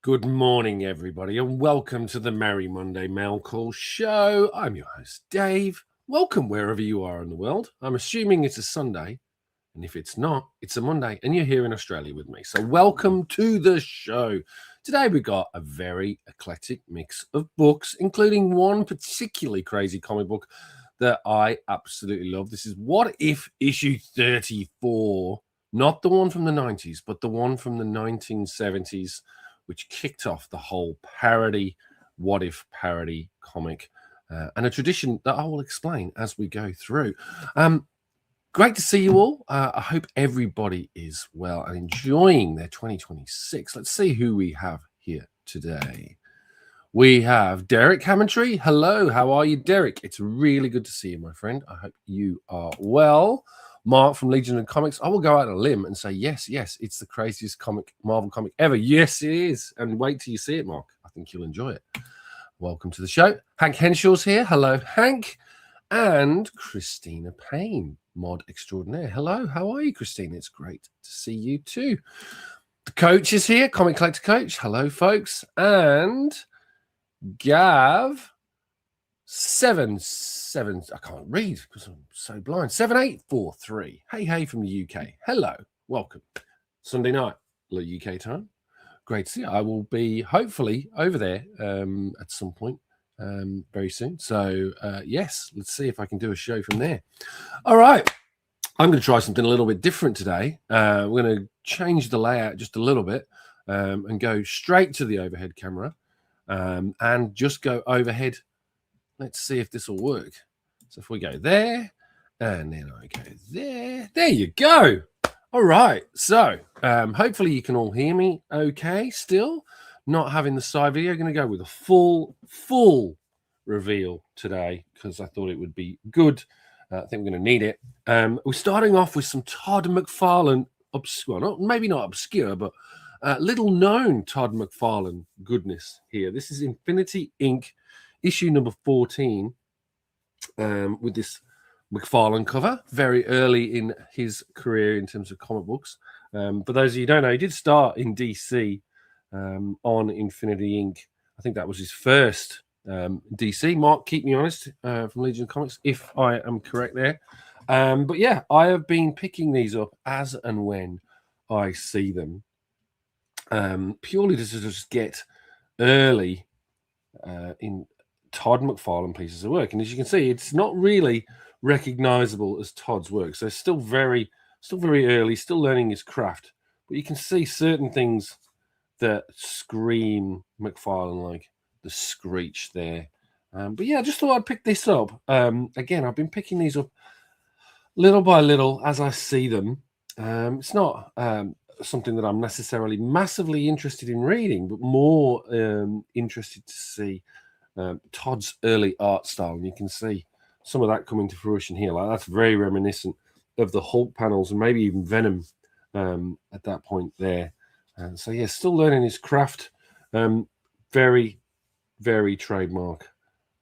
Good morning, everybody, and welcome to the Merry Monday Mail Call Show. I'm your host, Dave. Welcome wherever you are in the world. I'm assuming it's a Sunday, and if it's not, it's a Monday, and you're here in Australia with me. So welcome to the show. Today we've got a very eclectic mix of books, including one particularly crazy comic book that I absolutely love. This is What If issue 34, not the one from the 90s, but the one from the 1970s, which kicked off the whole parody, What If parody comic, and a tradition that I will explain as we go through. Great to see you all. I hope everybody is well and enjoying their 2026. Let's see who we have here today. We have Derek Hammontree. Hello, how are you, Derek? It's really good to see you, my friend. I hope you are well. Mark from Legion of Comics. I will go out on a limb and say, yes, it's the craziest Marvel comic ever. Yes, it is. And wait till you see it, Mark. I think you'll enjoy it. Welcome to the show. Hank Henshaw's here. Hello, Hank. And Christina Payne, mod extraordinaire. Hello, how are you, Christina? It's great to see you too. The coach is here, Comic Collector Coach. Hello, folks. And Gav 77, I can't read because I'm so blind. 7843. Hey from the UK. Hello, welcome. Sunday night, UK time. Great to see you. I will be hopefully over there at some point very soon. So yes, let's see if I can do a show from there. All right, I'm going to try something a little bit different today. We're going to change the layout just a little bit and go straight to the overhead camera and just go overhead. Let's see if this will work. So if we go there, and then I go there. There you go. All right. So hopefully you can all hear me okay still. Not having the side video. Going to go with a full reveal today because I thought it would be good. I think we're going to need it. We're starting off with some Todd McFarlane, maybe not obscure, but little known Todd McFarlane goodness here. This is Infinity Inc. issue number 14 with this McFarlane cover, very early in his career in terms of comic books. For those of you who don't know, he did start in DC on Infinity Inc. I think that was his first DC. Mark, keep me honest, from Legion of Comics, if I am correct there. But yeah, I have been picking these up as and when I see them, purely to just get early in Todd McFarlane pieces of work. And as you can see, it's not really recognizable as Todd's work. So still very early, still learning his craft. But you can see certain things that scream McFarlane, like the screech there. But yeah, I just thought I'd pick this up. Again, I've been picking these up little by little as I see them. It's not something that I'm necessarily massively interested in reading, but more interested to see Todd's early art style. And you can see some of that coming to fruition here. Like that's very reminiscent of the Hulk panels and maybe even Venom at that point there. So yeah, still learning his craft. Very trademark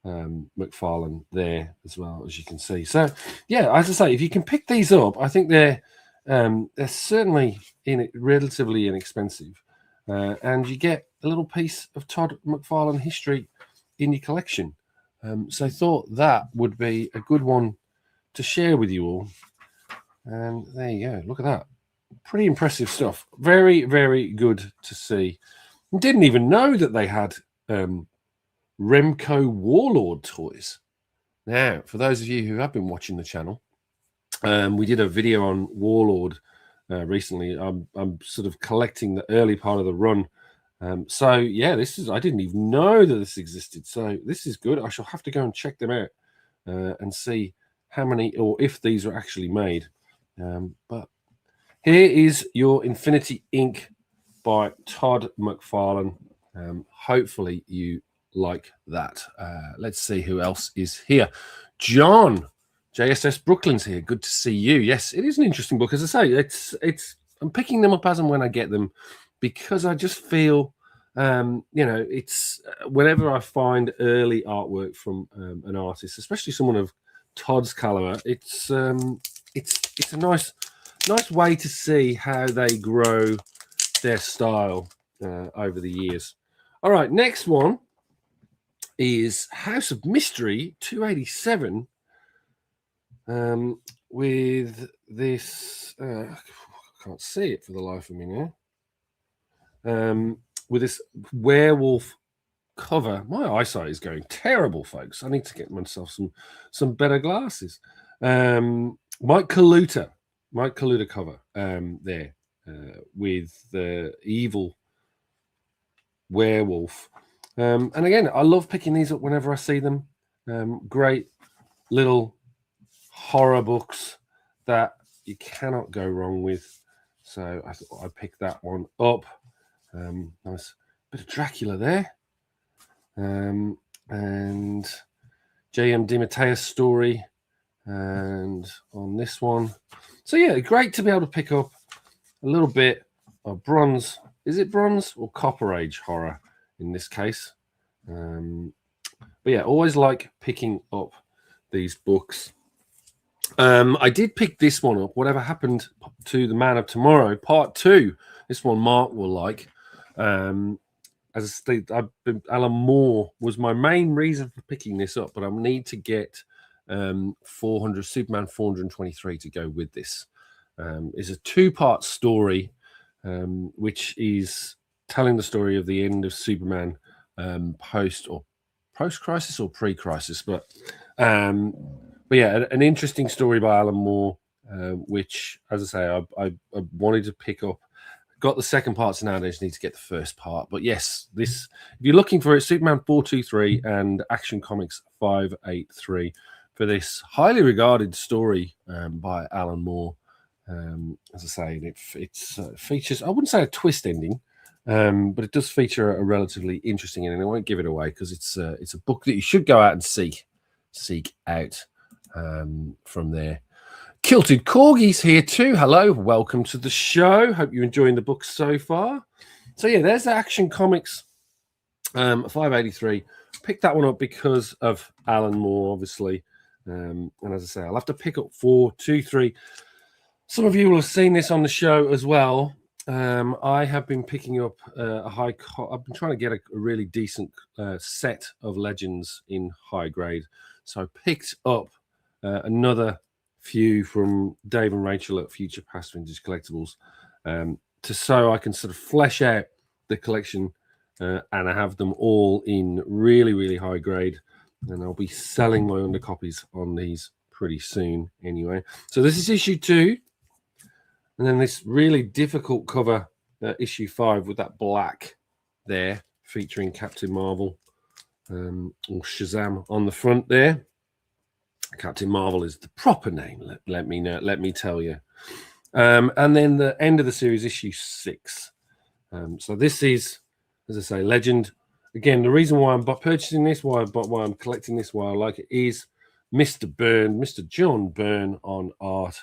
McFarlane there as well, as you can see. So yeah, as I say, if you can pick these up, I think they're certainly relatively inexpensive, and you get a little piece of Todd McFarlane history in your collection. So I thought that would be a good one to share with you all. And there you go. Look at that. Pretty impressive stuff. Very good to see. Didn't even know that they had Remco Warlord toys. Now, for those of you who have been watching the channel, we did a video on Warlord recently. I'm sort of collecting the early part of the run. So yeah, I didn't even know that this existed. So this is good. I shall have to go and check them out and see how many or if these are actually made. But here is your Infinity Inc. by Todd McFarlane. Hopefully you like that. Let's see who else is here. John, JSS Brooklyn's here. Good to see you. Yes, it is an interesting book. As I say, I'm picking them up as and when I get them because I just feel, it's whenever I find early artwork from an artist, especially someone of Todd's caliber, it's a nice way to see how they grow their style over the years. All right, next one is House of Mystery 287, with this, I can't see it for the life of me now, with this werewolf cover. My eyesight is going terrible, folks. I need to get myself some better glasses. Mike Kaluta cover there, with the evil werewolf. And again, I love picking these up whenever I see them. Great little horror books that you cannot go wrong with. So I thought I'd pick that one up. Nice bit of Dracula there. And J.M. DeMatteis story. And on this one. So yeah, great to be able to pick up a little bit of bronze. Is it bronze or copper age horror in this case? But yeah, always like picking up these books. I did pick this one up, Whatever Happened to the Man of Tomorrow, Part 2. This one Mark will like. As I stated, Alan Moore was my main reason for picking this up, but I need to get Superman 423 to go with this. It's a two-part story, which is telling the story of the end of Superman post-crisis or pre-crisis, but yeah, an interesting story by Alan Moore, which, as I say, I wanted to pick up. Got the second part, so now I just need to get the first part. But yes, this, if you're looking for it, Superman 423 and Action Comics 583 for this highly regarded story by Alan Moore. As I say, it features, I wouldn't say a twist ending, but it does feature a relatively interesting ending. I won't give it away because it's a book that you should go out and seek out from there. Kilted Corgi's here too. Hello, welcome to the show. Hope you're enjoying the book so far. So yeah, there's the Action Comics 583. Picked that one up because of Alan Moore, obviously. And as I say, I'll have to pick up 423. Some of you will have seen this on the show as well. I have been picking up I've been trying to get a really decent set of Legends in high grade. So I picked up another few from Dave and Rachel at Future Past Vintage Collectibles, so I can sort of flesh out the collection, and I have them all in really, really high grade, and I'll be selling my undercopies on these pretty soon anyway. So this is issue 2, and then this really difficult cover, issue 5, with that black there featuring Captain Marvel, or Shazam on the front there. Captain Marvel is the proper name. Let me tell you. And then the end of the series, issue 6. So this is, as I say, Legend. Again, the reason why I'm purchasing this, why I'm collecting this, why I like it, is Mr. John Byrne on art.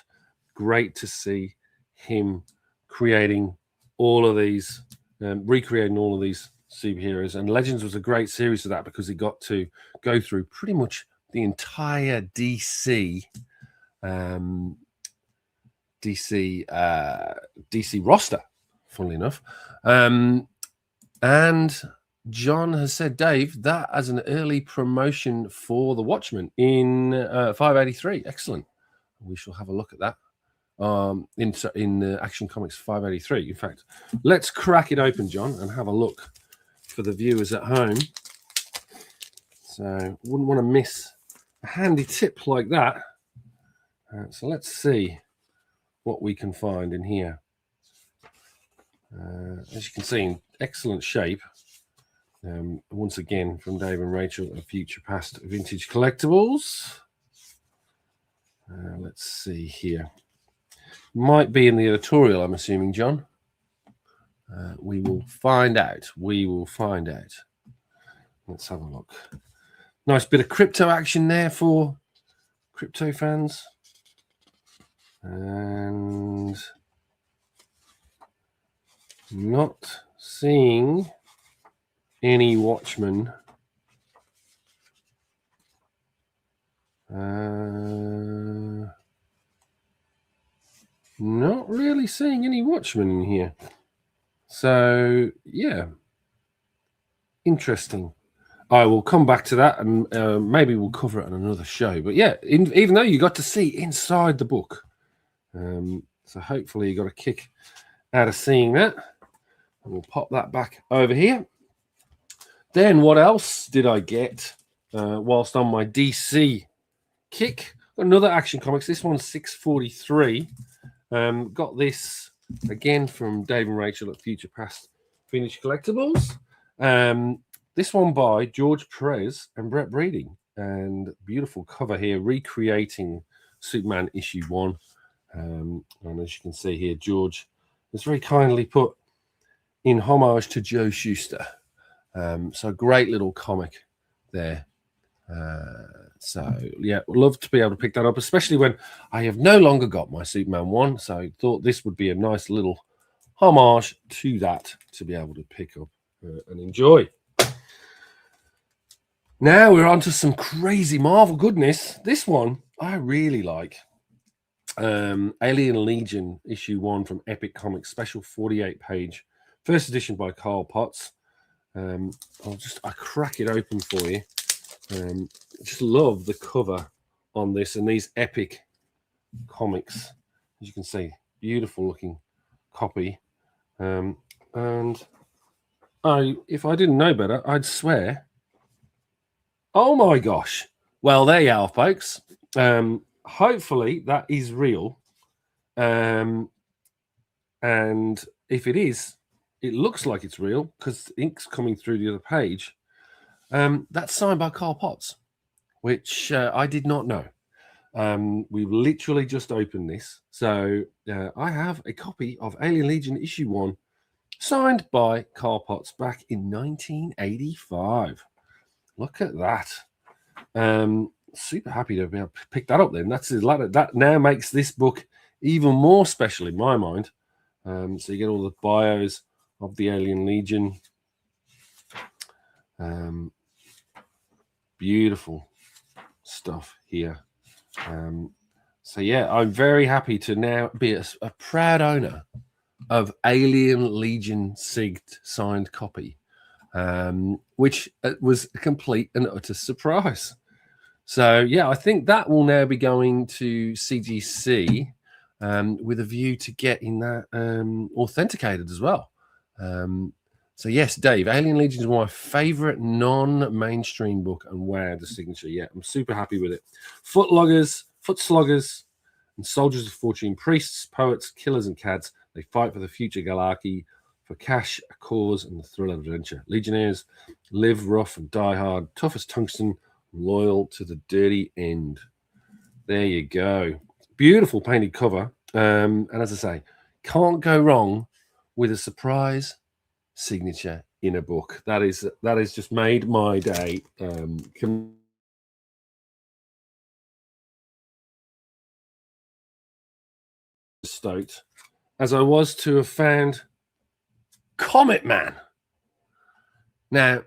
Great to see him creating all of these, recreating all of these superheroes. And Legends was a great series of that because he got to go through pretty much the entire DC roster, funnily enough. And John has said, Dave, that as an early promotion for the Watchmen in 583. Excellent. We shall have a look at that in Action Comics 583. In fact, let's crack it open, John, and have a look for the viewers at home. So wouldn't want to miss a handy tip like that. So let's see what we can find in here. As you can see, in excellent shape. Once again, from Dave and Rachel of Future Past Vintage Collectibles. Let's see here. Might be in the editorial, I'm assuming, John. We will find out. Let's have a look. Nice bit of crypto action there for crypto fans. And not seeing any Watchmen. Not really seeing any Watchmen in here. So yeah, interesting. I will come back to that, and maybe we'll cover it on another show. But yeah, even though you got to see inside the book, so hopefully you got a kick out of seeing that. And we'll pop that back over here. Then what else did I get whilst on my DC kick? Got another Action Comics. This one's 643. Got this again from Dave and Rachel at Future Past Vintage Collectibles. This one by George Perez and Brett Breeding, and beautiful cover here, recreating Superman issue 1. And as you can see here, George has very kindly put in homage to Joe Shuster. So great little comic there. So yeah, would love to be able to pick that up, especially when I have no longer got my Superman 1. So I thought this would be a nice little homage to that to be able to pick up and enjoy. Now we're on to some crazy Marvel goodness. This one I really like. Alien Legion issue 1 from Epic Comics, special 48-page, first edition by Carl Potts. I crack it open for you. Just love the cover on this and these Epic Comics. As you can see, beautiful looking copy. And if I didn't know better, I'd swear. Oh my gosh. Well, there you are, folks. Hopefully that is real. And if it is, it looks like it's real because the ink's coming through the other page. That's signed by Carl Potts, which I did not know. We've literally just opened this. So I have a copy of Alien Legion issue 1 signed by Carl Potts back in 1985. Look at that. Super happy to be able to pick that up then. That now makes this book even more special in my mind. So you get all the bios of the Alien Legion. Beautiful stuff here. So yeah, I'm very happy to now be a proud owner of Alien Legion signed copy, which was a complete and utter surprise. So yeah, I think that will now be going to CGC with a view to getting that authenticated as well. So yes, Dave, Alien Legion is one of my favorite non-mainstream book, and wow, the signature. Yeah, I'm super happy with it. Foot sluggers, and soldiers of fortune, priests, poets, killers, and cads. They fight for the future galarchy, for cash, a cause, and the thrill of adventure. Legionnaires live rough and die hard, tough as tungsten, loyal to the dirty end. There you go. Beautiful painted cover. And as I say, can't go wrong with a surprise signature in a book. That is just made my day. Stoked as I was to have found Comet Man. Now,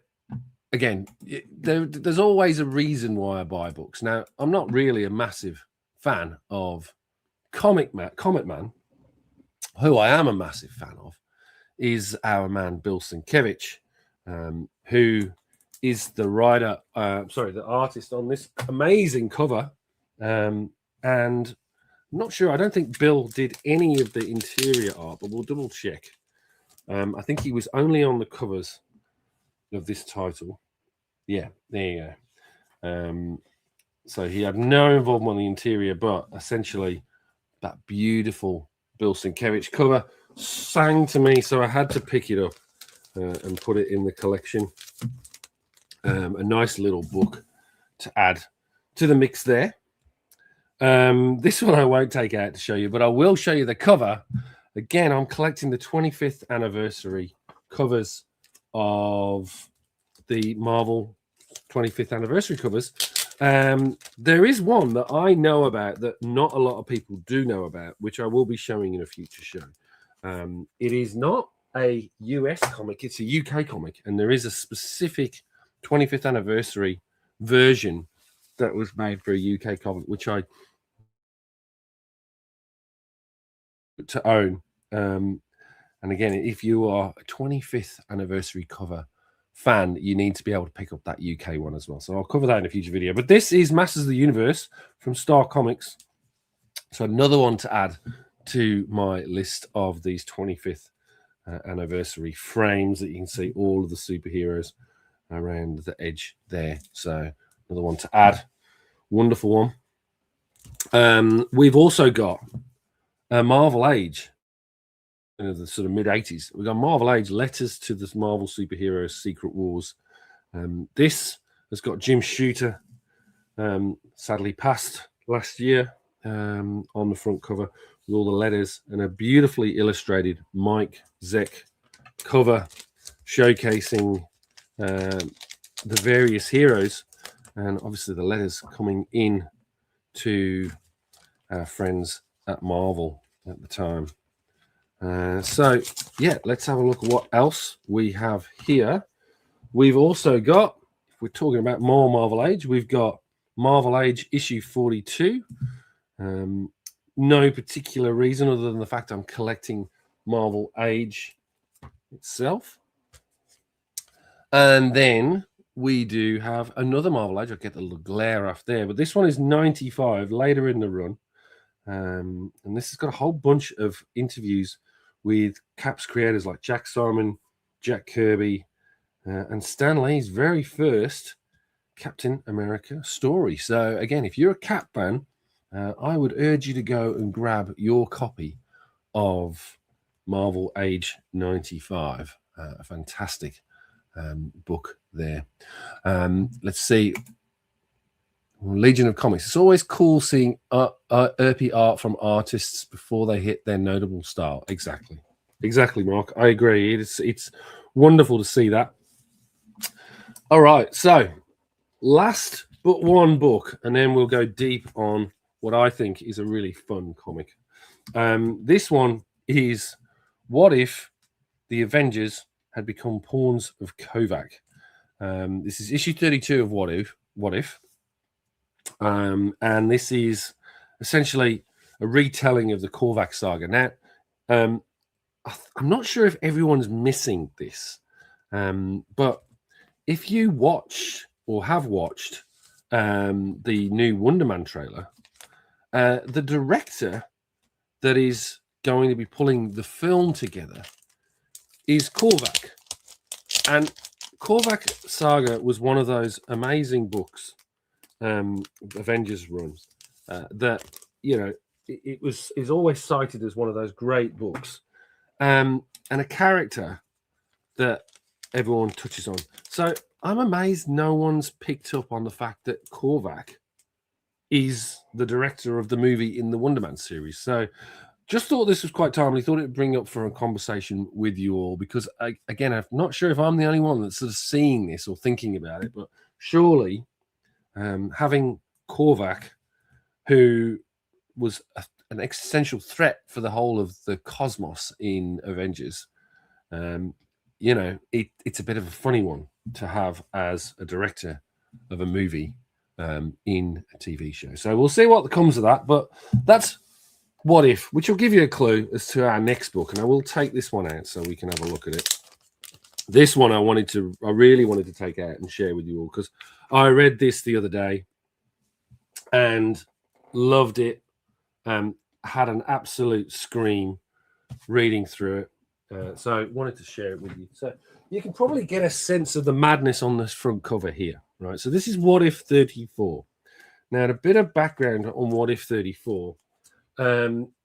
again, there's always a reason why I buy books. Now, I'm not really a massive fan of Comet Man. Who I am a massive fan of is our man Bill Sienkiewicz, who is the the artist on this amazing cover. And I'm not sure. I don't think Bill did any of the interior art, but we'll double check. I think he was only on the covers of this title. Yeah, there you go. So he had no involvement on the interior, but essentially that beautiful Bill Sienkiewicz cover sang to me, so I had to pick it up and put it in the collection. A nice little book to add to the mix there. This one I won't take out to show you, but I will show you the cover. Again, I'm collecting the 25th anniversary covers of the Marvel 25th anniversary covers. There is one that I know about that not a lot of people do know about, which I will be showing in a future show. It is not a US comic, it's a UK comic, and there is a specific 25th anniversary version that was made for a UK comic, which I to own. And again, if you are a 25th anniversary cover fan, you need to be able to pick up that UK one as well. So I'll cover that in a future video. But this is Masters of the Universe from Star Comics. So another one to add to my list of these 25th anniversary frames that you can see all of the superheroes around the edge there. So another one to add. Wonderful one. We've also got a Marvel Age in the sort of mid-80s. We've got Marvel Age, Letters to the Marvel Superheroes Secret Wars. This has got Jim Shooter, sadly passed last year, on the front cover with all the letters, and a beautifully illustrated Mike Zeck cover showcasing the various heroes, and obviously the letters coming in to our friends at Marvel at the time. So yeah, let's have a look at what else we have here. We've also got, if we're talking about more Marvel Age, we've got Marvel Age issue 42. No particular reason other than the fact I'm collecting Marvel Age itself. And then we do have another Marvel Age. I'll get the little glare off there, but this one is 95, later in the run. And this has got a whole bunch of interviews with Cap's creators like Jack Simon, Jack Kirby, and Stan Lee's very first Captain America story. So again, if you're a Cap fan, I would urge you to go and grab your copy of Marvel Age 95. A fantastic book there. Let's see. Legion of Comics. It's always cool seeing earthy art from artists before they hit their notable style. Exactly, Mark. I agree. It's wonderful to see that. All right, so last but one book, and then we'll go deep on what I think is a really fun comic. This one is What If the Avengers Had Become Pawns of Corvac. This is issue 32 of What If. And this is essentially a retelling of the Corvac saga. Now, I'm not sure if everyone's missing this, but if you watch or have watched the new Wonder Man trailer, the director that is going to be pulling the film together is Corvac. And Corvac Saga was one of those amazing books, Avengers runs, that, you know, it is always cited as one of those great books, and a character that everyone touches on. So I'm amazed no one's picked up on the fact that Corvac is the director of the movie in the Wonder Man series. So just thought this was quite timely. Thought it'd bring up for a conversation with you all, because again, I'm not sure if I'm the only one that's sort of seeing this or thinking about it, but surely having Corvac, who was an existential threat for the whole of the cosmos in Avengers, you know, it's a bit of a funny one to have as a director of a movie in a TV show. So we'll see what comes of that. But that's What If, which will give you a clue as to our next book. And I will take this one out so we can have a look at it. This one I really wanted to take out and share with you all, because I read this the other day and loved it. Had an absolute scream reading through it. So I wanted to share it with you. So you can probably get a sense of the madness on this front cover here, right? So this is What If 34. Now, a bit of background on What If 34.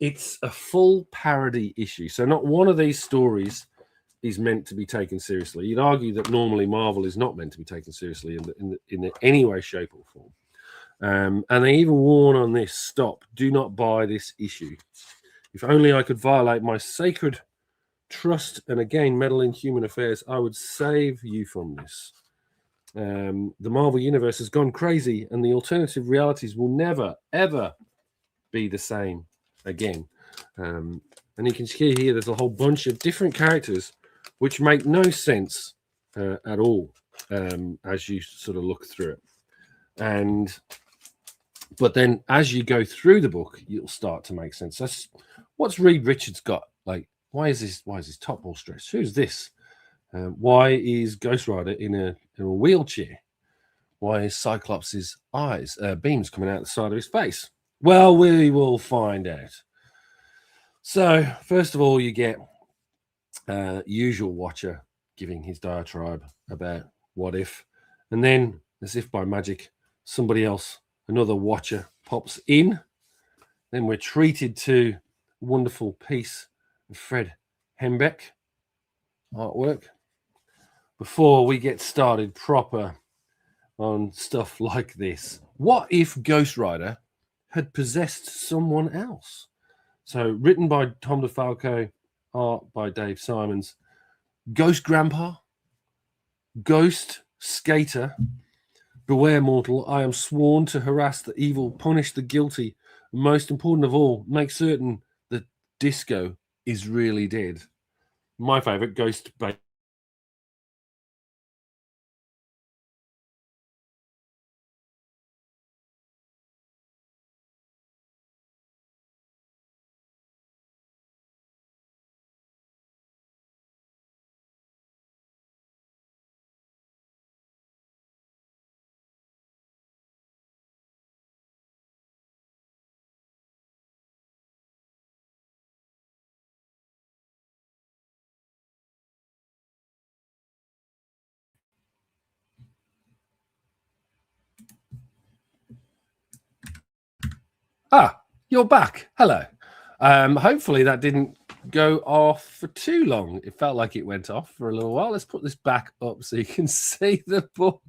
It's a full parody issue. So not one of these stories is meant to be taken seriously. You'd argue that normally Marvel is not meant to be taken seriously in any way, shape, or form. And they even warn on this: stop, do not buy this issue. If only I could violate my sacred trust and again meddle in human affairs, I would save you from this. The Marvel Universe has gone crazy, and the alternative realities will never, ever be the same again. And you can see here there's a whole bunch of different characters which make no sense at all as you sort of look through it. But then as you go through the book, you'll start to make sense. That's what's Reed Richards got, like, Why is his top all stretched? Who's this? Why is Ghost Rider in a wheelchair? Why is Cyclops' eyes beams coming out the side of his face? Well, we will find out. So first of all, you get usual watcher giving his diatribe about what if, and then as if by magic, somebody else, another watcher, pops in. Then we're treated to a wonderful piece of Fred Hembeck artwork before we get started proper on stuff like this. What if Ghost Rider had possessed someone else? So written by Tom DeFalco, art by Dave Simons. Ghost Grandpa, Ghost Skater, beware mortal, I am sworn to harass the evil, punish the guilty, and most important of all, make certain that Disco is really dead. My favorite, Ghost Baby. Ah, you're back. Hello. Hopefully that didn't go off for too long. It felt like it went off for a little while. Let's put this back up so you can see the book.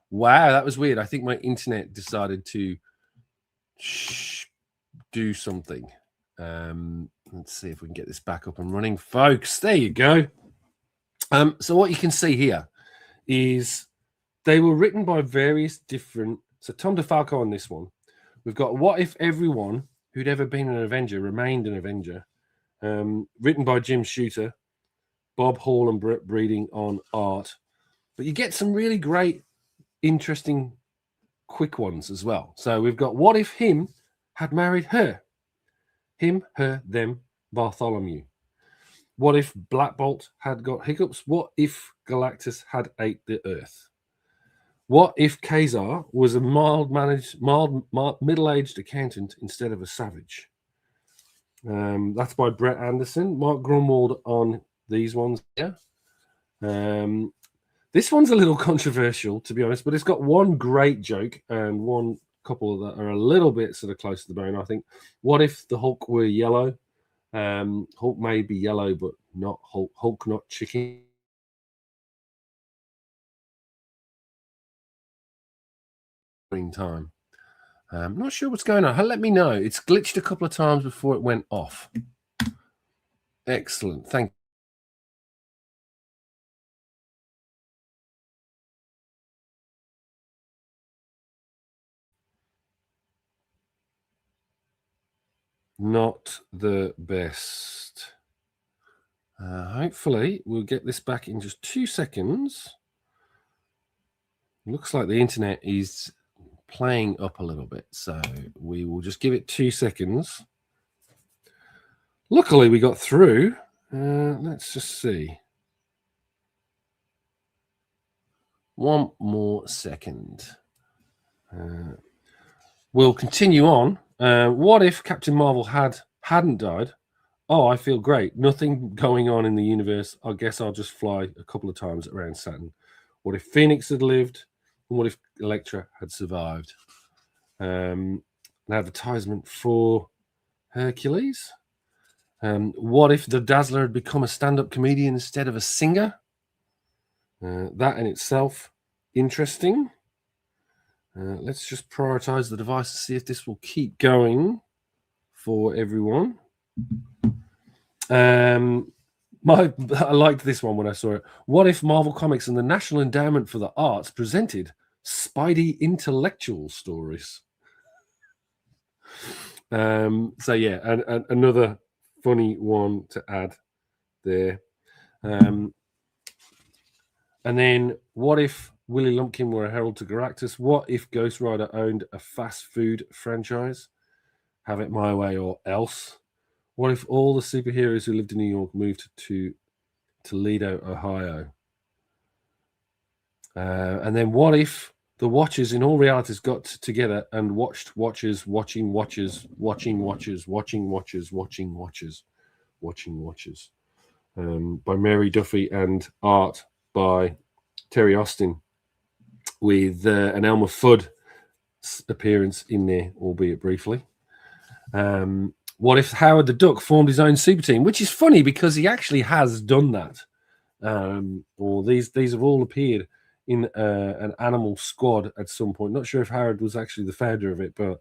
Wow, that was weird. I think my internet decided to do something. Let's see if we can get this back up and running, folks. There you go. So what you can see here is they were written by various different. So Tom DeFalco on this one. We've got What If Everyone Who'd Ever Been an Avenger Remained an Avenger, written by Jim Shooter, Bob Hall and Brett Breeding on art. But you get some really great, interesting, quick ones as well. So we've got What If Him Had Married Her? Him, her, them, Bartholomew. What if Black Bolt had got hiccups? What if Galactus had ate the Earth? What if Kazar was a middle-aged accountant instead of a savage? That's by Brett Anderson. Mark Grunwald on these ones here. This one's a little controversial, to be honest, but it's got one great joke and one couple that are a little bit sort of close to the bone, I think. What if the Hulk were yellow? Hulk may be yellow, but not Hulk. Hulk, not chicken. Time. I'm not sure what's going on. Let me know. It's glitched a couple of times before it went off. Excellent. Thank you. Not the best. Hopefully, we'll get this back in just 2 seconds. Looks like the internet is playing up a little bit, so we will just give it 2 seconds. Luckily, we got through. Let's just see. One more second. We'll continue on. What if Captain Marvel hadn't died? Oh, I feel great. Nothing going on in the universe. I guess I'll just fly a couple of times around Saturn. What if Phoenix had lived? And what if Elektra had survived? An advertisement for Hercules. What if the Dazzler had become a stand-up comedian instead of a singer? That in itself, interesting. Let's just prioritize the device to see if this will keep going for everyone. I liked this one when I saw it. What if Marvel Comics and the National Endowment for the Arts presented Spidey intellectual stories? So yeah, and another funny one to add there. And then what if Willie Lumpkin were a herald to Galactus? What if Ghost Rider owned a fast food franchise? Have it my way or else. What if all the superheroes who lived in New York moved to Toledo, Ohio? And then what if the Watchers in all realities got together and watched Watchers watching Watchers watching Watchers watching Watchers watching Watchers watching Watchers, by Mary Duffy and art by Terry Austin, with an Elmer Fudd appearance in there, albeit briefly. What if Howard the Duck formed his own super team? Which is funny because he actually has done that. Or these have all appeared in an animal squad at some point. Not sure if Howard was actually the founder of it, but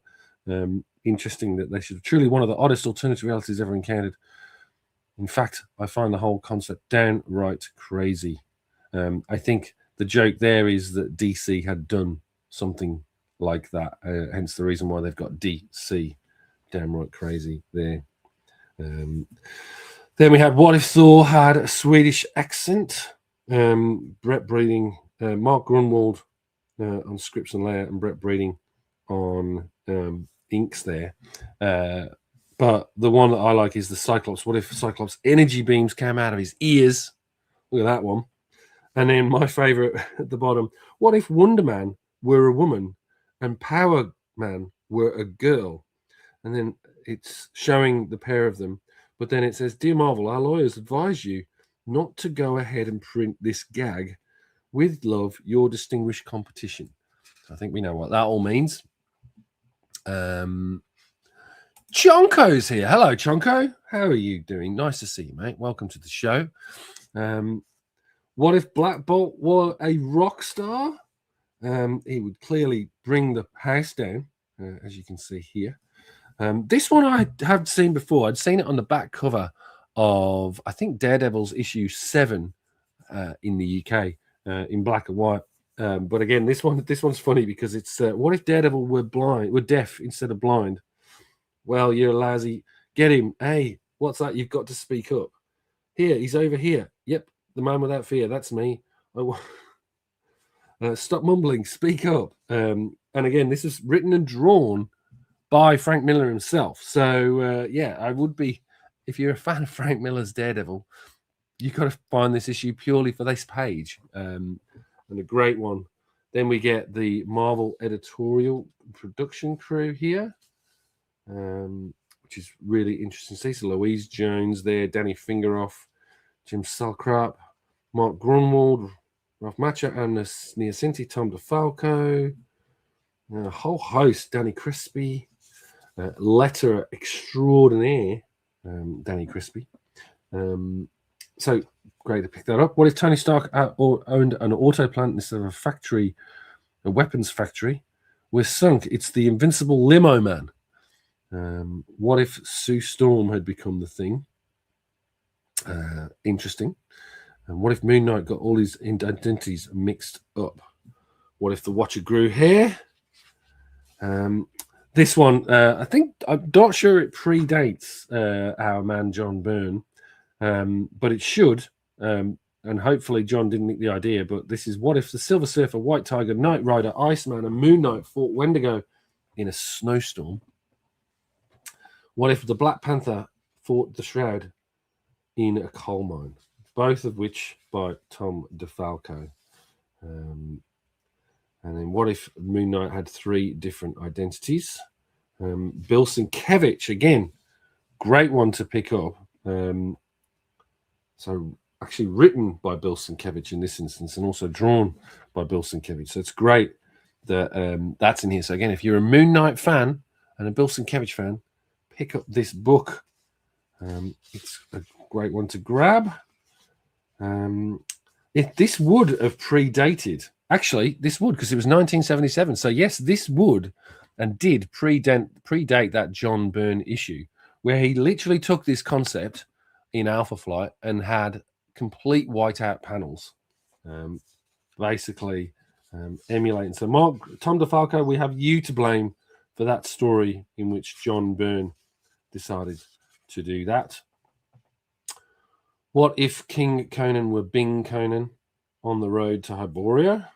interesting that they should. Truly one of the oddest alternative realities ever encountered. In fact, I find the whole concept downright crazy. I think the joke there is that DC had done something like that, hence the reason why they've got DC. Downright crazy there. Then we had what if Thor had a Swedish accent? Brett Breeding, Mark Grunwald on scripts and layout, and Brett Breeding on inks there. But the one that I like is the Cyclops. What if Cyclops energy beams came out of his ears? Look at that one. And then my favorite at the bottom, what if Wonder Man were a woman and Power Man were a girl? And then it's showing the pair of them. But then it says, Dear Marvel, our lawyers advise you not to go ahead and print this gag. With love, your distinguished competition. I think we know what that all means. Chonko's here. Hello, Chonko. How are you doing? Nice to see you, mate. Welcome to the show. What if Black Bolt were a rock star? He would clearly bring the house down, as you can see here. This one I have seen before. I'd seen it on the back cover of, I think, Daredevil's issue 7 in the UK in black and white. But again, this one's funny because it's what if Daredevil were deaf instead of blind? Well, you're lousy. Get him. Hey, what's that? You've got to speak up. Here, he's over here. Yep, the man without fear. That's me. Stop mumbling. Speak up. And again, this is written and drawn by Frank Miller himself. So, yeah, I would be, if you're a fan of Frank Miller's Daredevil, you've got to find this issue purely for this page. And a great one. Then we get the Marvel editorial production crew here, which is really interesting to see. So Louise Jones there, Danny Fingeroff, Jim Salkrap, Mark Grunwald, Ralph Macha, Anna Niacinti, Tom DeFalco, a whole host, Danny Crispy, letter extraordinaire, Danny Crispy. So great to pick that up. What if Tony Stark owned an auto plant instead of a factory, a weapons factory? We're sunk. It's the invincible limo man. What if Sue Storm had become the thing? Interesting. And what if Moon Knight got all his identities mixed up? What if the Watcher grew hair? This one, I think, I'm not sure it predates our man John Byrne, but it should. And hopefully John didn't nick the idea, but this is what if the Silver Surfer, White Tiger, Knight Rider, Iceman, and Moon Knight fought Wendigo in a snowstorm? What if the Black Panther fought the Shroud in a coal mine? Both of which by Tom DeFalco. And then what if Moon Knight had 3 different identities? Bill Sienkiewicz, again, great one to pick up. So actually written by Bill Sienkiewicz in this instance, and also drawn by Bill Sienkiewicz. So it's great that that's in here. So again, if you're a Moon Knight fan and a Bill Sienkiewicz fan, pick up this book. It's a great one to grab. If this would have predated, actually, this would, because it was 1977. So yes, this would and did predate that John Byrne issue, where he literally took this concept in Alpha Flight and had complete whiteout panels, basically emulating. So Tom DeFalco, we have you to blame for that story in which John Byrne decided to do that. What if King Conan were Bing Conan on the road to Hyboria?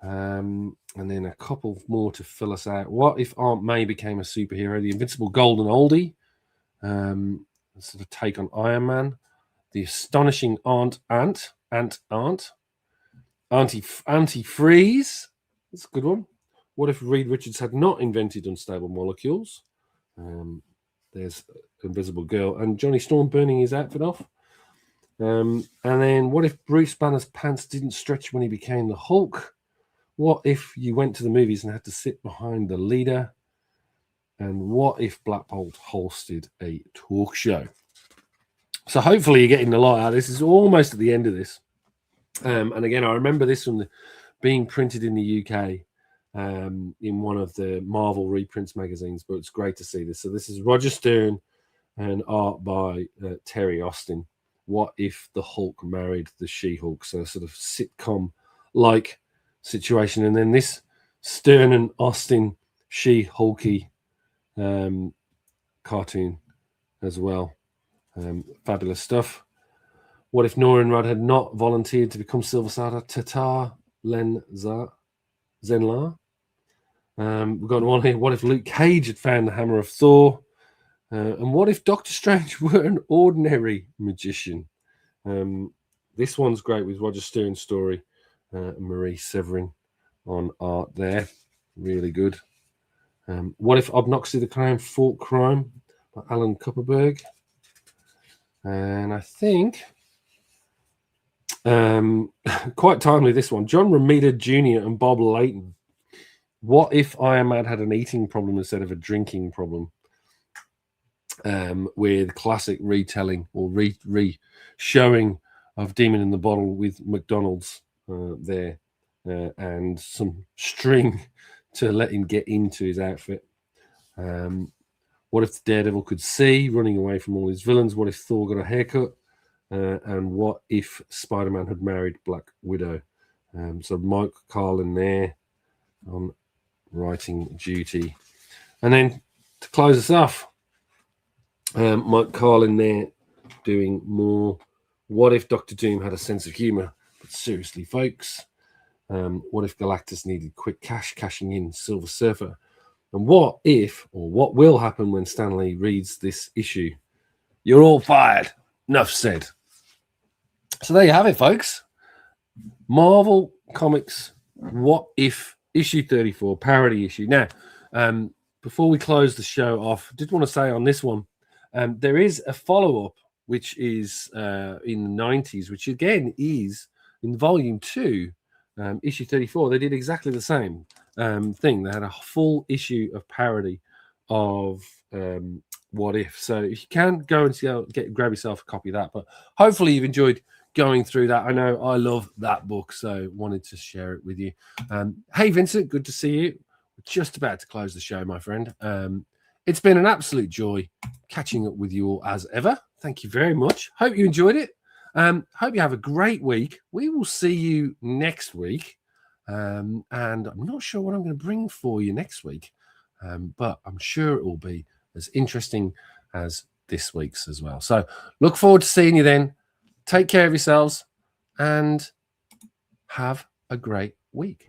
And then a couple more to fill us out. What if Aunt May became a superhero? The Invincible Golden Oldie. sort of take on Iron Man. The astonishing anti-freeze. That's a good one. What if Reed Richards had not invented unstable molecules? There's Invisible Girl and Johnny Storm burning his outfit off. And then what if Bruce Banner's pants didn't stretch when he became the Hulk? What if you went to the movies and had to sit behind the leader? And what if Black Bolt hosted a talk show? So hopefully you're getting a lot out of this. It's almost at the end of this. And again, I remember this from being printed in the UK in one of the Marvel reprints magazines, but it's great to see this. So this is Roger Stern and art by Terry Austin. What if the Hulk married the She-Hulk? So sort of sitcom-like situation. And then this Stern and Austin She-Hulky cartoon as well. Fabulous stuff. What if Nora and Rod had not volunteered to become Silver Surfer? Tatar Zenlar. We've got one here. What if Luke Cage had found the hammer of Thor? And what if Doctor Strange were an ordinary magician? This one's great with Roger Stern's story. Marie Severin on art there. Really good. What if Obnoxy the Clown fought crime? By Alan Kupperberg. And I think quite timely, this one. John Romita Jr. and Bob Layton. What if Iron Man had an eating problem instead of a drinking problem? With classic retelling or re-showing of Demon in the Bottle with McDonald's there and some string to let him get into his outfit. What if the Daredevil could see, running away from all his villains? What if Thor got a haircut? And what if Spider-Man had married Black Widow? So Mike Carlin there on writing duty. And then to close us off, Mike Carlin there doing more. What if Doctor Doom had a sense of humor? But seriously, folks, what if Galactus needed quick cash, cashing in Silver Surfer? And what if, or what will happen when Stan Lee reads this issue? You're all fired. Enough said. So there you have it, folks. Marvel Comics What If issue 34, parody issue. Now, before we close the show off, I did want to say on this one, there is a follow-up, which is in the 90s, which again is in volume 2, issue 34. They did exactly the same thing. They had a full issue of parody of What If. So if you can go and grab yourself a copy of that. But hopefully you've enjoyed going through that. I know I love that book, so wanted to share it with you. Hey, Vincent, good to see you. We're just about to close the show, my friend. It's been an absolute joy catching up with you all as ever. Thank you very much. Hope you enjoyed it. Hope you have a great week. We will see you next week. And I'm not sure what I'm going to bring for you next week, but I'm sure it will be as interesting as this week's as well. So look forward to seeing you then. Take care of yourselves and have a great week.